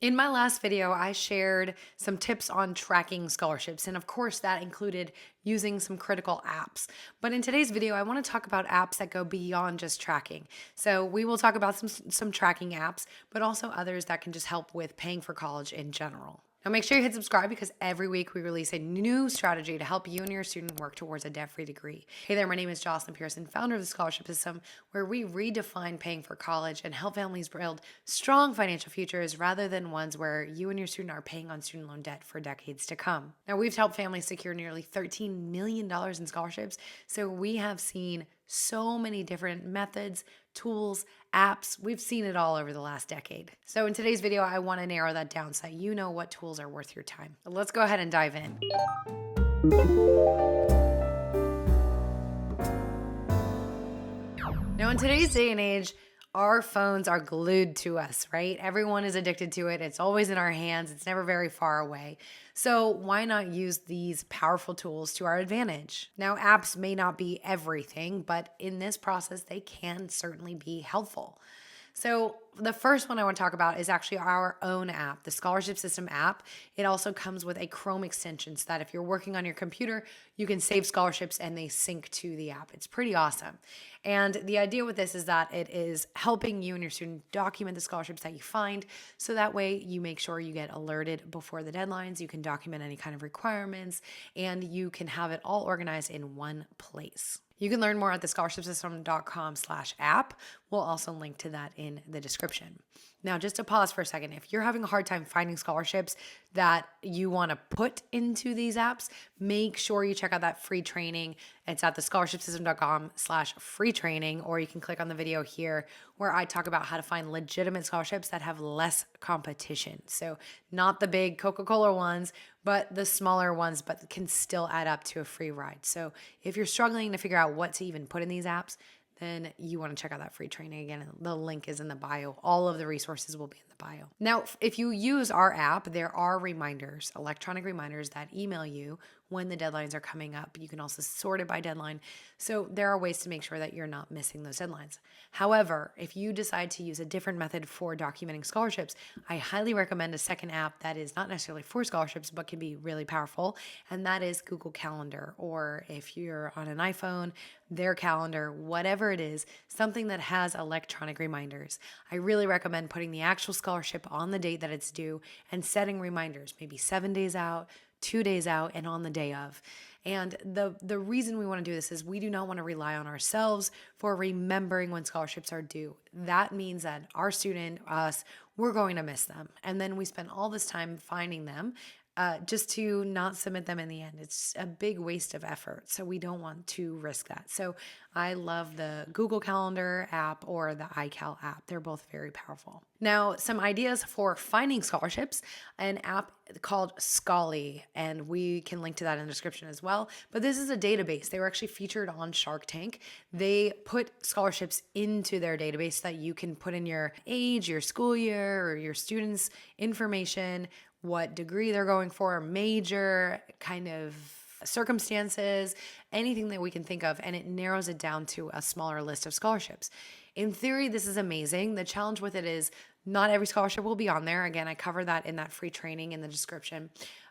In my last video, I shared some tips on tracking scholarships, and of course, that included using some critical apps. But in today's video, I want to talk about apps that go beyond just tracking. So we will talk about some tracking apps, but also others that can just help with paying for college in general. Now make sure you hit subscribe because every week we release a new strategy to help you and your student work towards a debt-free degree. Hey there, my name is Jocelyn Pearson, founder of the Scholarship System, where we redefine paying for college and help families build strong financial futures rather than ones where you and your student are paying on student loan debt for decades to come. Now we've helped families secure nearly $13 million in scholarships, so we have seen so many different methods, tools, apps. We've seen it all over the last decade. So in today's video, I want to narrow that down so that you know what tools are worth your time. But let's go ahead and dive in. Now in today's day and age, our phones are glued to us, right? Everyone is addicted to it. It's always in our hands. It's never very far away. So why not use these powerful tools to our advantage? Now, apps may not be everything, but in this process, they can certainly be helpful. So the first one I want to talk about is actually our own app, the Scholarship System app. It also comes with a Chrome extension so that if you're working on your computer, you can save scholarships and they sync to the app. It's pretty awesome. And the idea with this is that it is helping you and your student document the scholarships that you find. So that way you make sure you get alerted before the deadlines. You can document any kind of requirements and you can have it all organized in one place. You can learn more at thescholarshipsystem.com/app. We'll also link to that in the description. Now, just to pause for a second, if you're having a hard time finding scholarships that you want to put into these apps, make sure you check out that free training. It's at thescholarshipsystem.com/free training, or you can click on the video here where I talk about how to find legitimate scholarships that have less competition. So not the big Coca-Cola ones, but the smaller ones, but can still add up to a free ride. So if you're struggling to figure out what to even put in these apps, then you want to check out that free training. Again, the link is in the bio. All of the resources will be in the bio. Now, if you use our app, there are reminders, electronic reminders that email you when the deadlines are coming up. You can also sort it by deadline. So there are ways to make sure that you're not missing those deadlines. However, if you decide to use a different method for documenting scholarships, I highly recommend a second app that is not necessarily for scholarships, but can be really powerful. And that is Google Calendar, or if you're on an iPhone, their calendar, whatever it is, something that has electronic reminders. I really recommend putting the actual scholarship on the date that it's due and setting reminders, maybe 7 days out, 2 days out, and on the day of. And the reason we want to do this is we do not want to rely on ourselves for remembering when scholarships are due. That means that our student, us, we're going to miss them. And then we spend all this time finding them just to not submit them in the end. It's a big waste of effort. So we don't want to risk that. So I love the Google Calendar app or the iCal app. They're both very powerful. Now, some ideas for finding scholarships, an app called Scholly, and we can link to that in the description as well. But this is a database. They were actually featured on Shark Tank. They put scholarships into their database so that you can put in your age, your school year, or your students' information, what degree they're going for, major, kind of circumstances, anything that we can think of, and it narrows it down to a smaller list of scholarships. In theory, this is amazing. The challenge with it is not every scholarship will be on there. Again, I cover that in that free training in the description.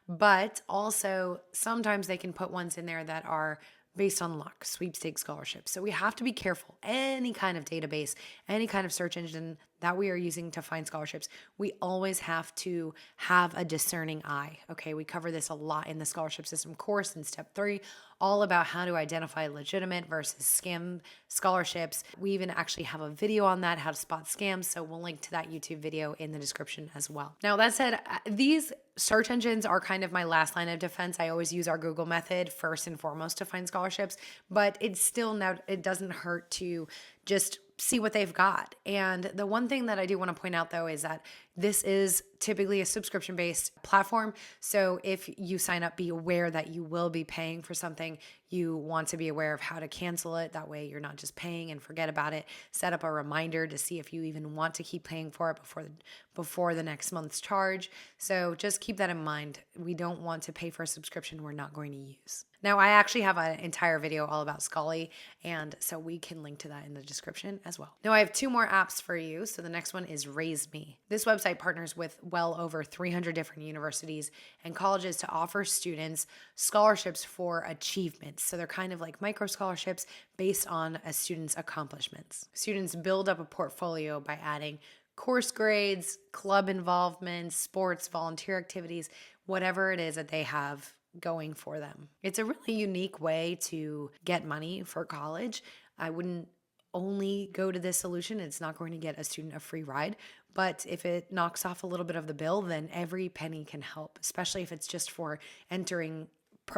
But also, sometimes they can put ones in there that are based on luck, sweepstakes scholarships. So we have to be careful. Any kind of database, any kind of search engine that we are using to find scholarships, we always have to have a discerning eye. Okay, we cover this a lot in the Scholarship System course in step 3, all about how to identify legitimate versus scam scholarships. We even actually have a video on that, how to spot scams. So we'll link to that YouTube video in the description as well. Now, that said, these search engines are kind of my last line of defense. I always use our Google method first and foremost to find scholarships, but it's still now, it doesn't hurt to just see what they've got. And the one thing that I do want to point out though is that this is typically a subscription-based platform. So if you sign up, be aware that you will be paying for something. You want to be aware of how to cancel it. That way you're not just paying and forget about it. Set up a reminder to see if you even want to keep paying for it before the next month's charge. So just keep that in mind. We don't want to pay for a subscription we're not going to use. Now, I actually have an entire video all about Scholly, and so we can link to that in the description as well. Now, I have 2 more apps for you. So the next one is RaiseMe. This website website partners with well over 300 different universities and colleges to offer students scholarships for achievements. So they're kind of like micro scholarships based on a student's accomplishments. Students build up a portfolio by adding course grades, club involvement, sports, volunteer activities, whatever it is that they have going for them. It's a really unique way to get money for college. I wouldn't only go to this solution. It's not going to get a student a free ride, but if it knocks off a little bit of the bill, then every penny can help, especially if it's just for entering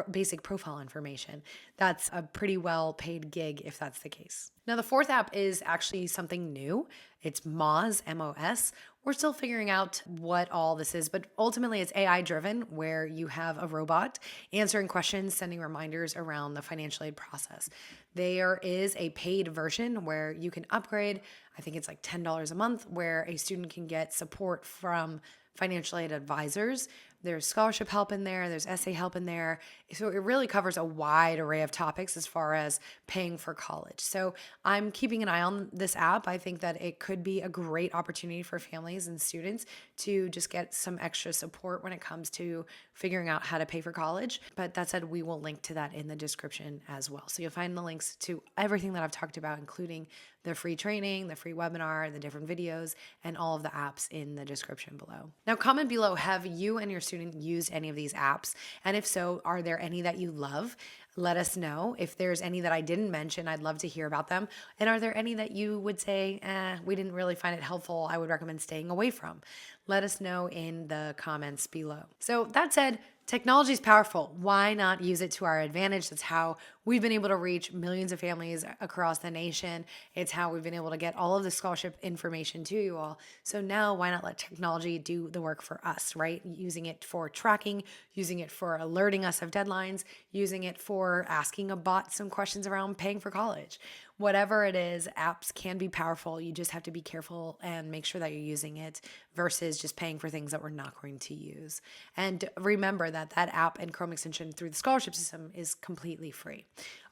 basic profile information. That's a pretty well paid gig if that's the case. Now, the fourth app is actually something new. It's Moz, M-O-S. We're still figuring out what all this is, but ultimately it's AI driven, where you have a robot answering questions, sending reminders around the financial aid process. There is a paid version where you can upgrade. I think it's like $10 a month, where a student can get support from financial aid advisors. There's scholarship help in there, there's essay help in there. So it really covers a wide array of topics as far as paying for college. So I'm keeping an eye on this app. I think that it could be a great opportunity for families and students to just get some extra support when it comes to figuring out how to pay for college. But that said, we will link to that in the description as well. So you'll find the links to everything that I've talked about, including the free training, the free webinar, the different videos, and all of the apps in the description below. Now, comment below, have you and your student used any of these apps? And if so, are there any that you love? Let us know. If there's any that I didn't mention, I'd love to hear about them. And are there any that you would say, we didn't really find it helpful, I would recommend staying away from? Let us know in the comments below. So that said, technology is powerful. Why not use it to our advantage? That's how we've been able to reach millions of families across the nation. It's how we've been able to get all of the scholarship information to you all. So now why not let technology do the work for us, right? Using it for tracking, using it for alerting us of deadlines, using it for asking a bot some questions around paying for college. Whatever it is, apps can be powerful. You just have to be careful and make sure that you're using it versus just paying for things that we're not going to use. And remember that that app and Chrome extension through the scholarship system is completely free.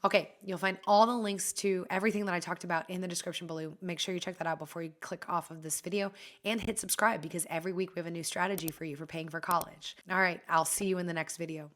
Okay, you'll find all the links to everything that I talked about in the description below. Make sure you check that out before you click off of this video, and hit subscribe, because every week we have a new strategy for you for paying for college. All right, I'll see you in the next video.